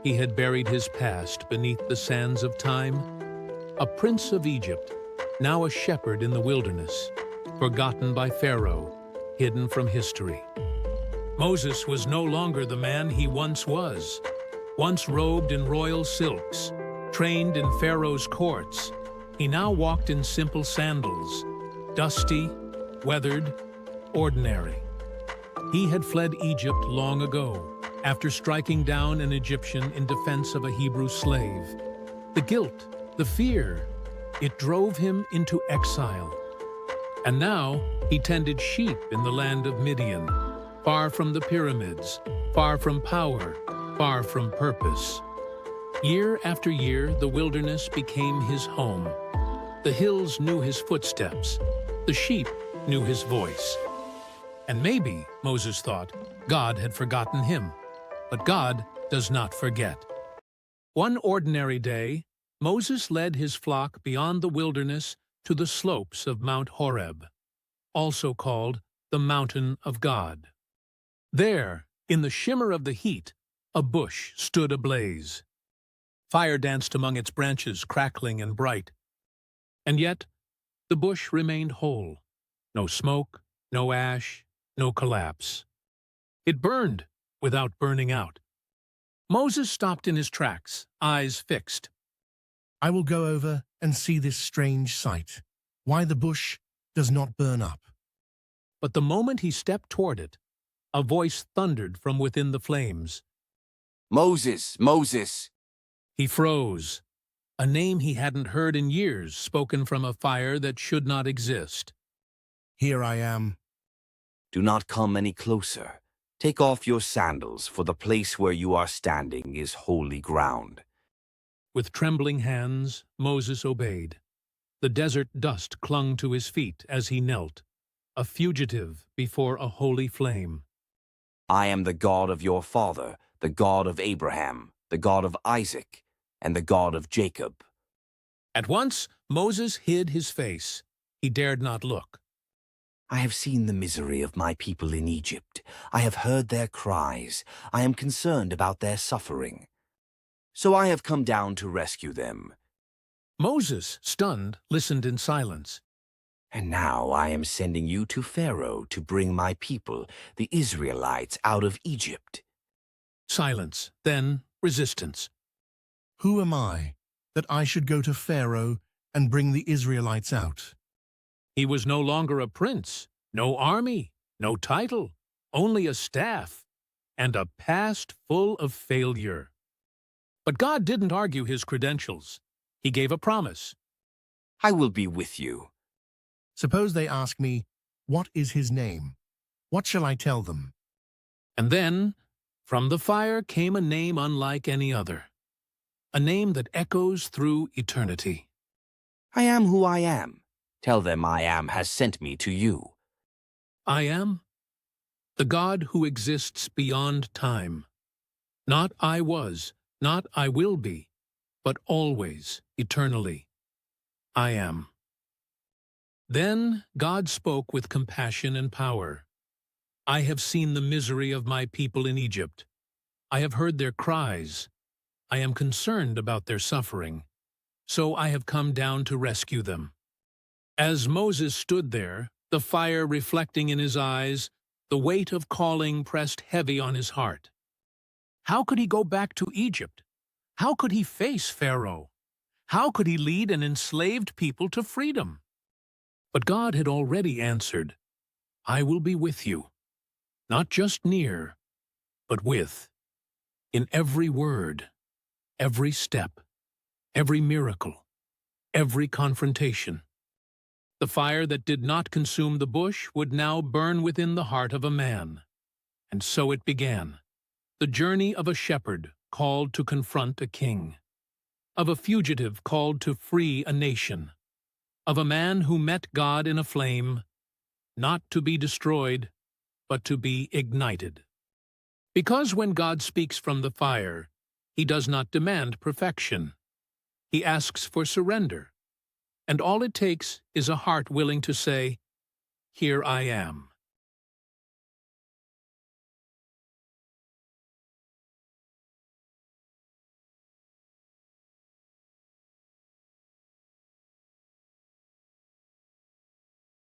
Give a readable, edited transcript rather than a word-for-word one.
he had buried his past beneath the sands of time. A prince of Egypt, now a shepherd in the wilderness, forgotten by Pharaoh, hidden from history. Moses was no longer the man he once was, once robed in royal silks, trained in Pharaoh's courts. He now walked in simple sandals, dusty, weathered, ordinary. He had fled Egypt long ago, after striking down an Egyptian in defense of a Hebrew slave. The guilt, the fear, it drove him into exile. And now he tended sheep in the land of Midian, far from the pyramids, far from power, far from purpose. Year after year, the wilderness became his home. The hills knew his footsteps. The sheep knew his voice. And maybe, Moses thought, God had forgotten him. But God does not forget. One ordinary day, Moses led his flock beyond the wilderness to the slopes of Mount Horeb, also called the Mountain of God. There, in the shimmer of the heat, a bush stood ablaze. Fire danced among its branches, crackling and bright. And yet, the bush remained whole. No smoke, no ash, no collapse. It burned without burning out. Moses stopped in his tracks, eyes fixed. I will go over and see this strange sight, why the bush does not burn up. But the moment he stepped toward it, a voice thundered from within the flames. Moses, Moses! He froze. A name he hadn't heard in years, spoken from a fire that should not exist. Here I am. Do not come any closer. Take off your sandals, for the place where you are standing is holy ground. With trembling hands, Moses obeyed. The desert dust clung to his feet as he knelt, a fugitive before a holy flame. I am the God of your father, the God of Abraham, the God of Isaac, and the God of Jacob. At once, Moses hid his face. He dared not look. I have seen the misery of my people in Egypt. I have heard their cries. I am concerned about their suffering. So I have come down to rescue them. Moses, stunned, listened in silence. And now I am sending you to Pharaoh to bring my people, the Israelites, out of Egypt. Silence, then resistance. Who am I, that I should go to Pharaoh and bring the Israelites out? He was no longer a prince, no army, no title, only a staff, and a past full of failure. But God didn't argue his credentials. He gave a promise. I will be with you. Suppose they ask me, what is his name? What shall I tell them? And then, from the fire came a name unlike any other. A name that echoes through eternity. I am who I am. Tell them I am has sent me to you. I am the God who exists beyond time. Not I was, not I will be, but always, eternally. I am. Then God spoke with compassion and power. I have seen the misery of my people in Egypt. I have heard their cries. I am concerned about their suffering. So I have come down to rescue them. As Moses stood there, the fire reflecting in his eyes, the weight of calling pressed heavy on his heart. How could he go back to Egypt? How could he face Pharaoh? How could he lead an enslaved people to freedom? But God had already answered, I will be with you, not just near, but with, in every word, every step, every miracle, every confrontation. The fire that did not consume the bush would now burn within the heart of a man. And so it began, the journey of a shepherd called to confront a king, of a fugitive called to free a nation, of a man who met God in a flame, not to be destroyed, but to be ignited. Because when God speaks from the fire, he does not demand perfection. He asks for surrender. And all it takes is a heart willing to say, Here I am.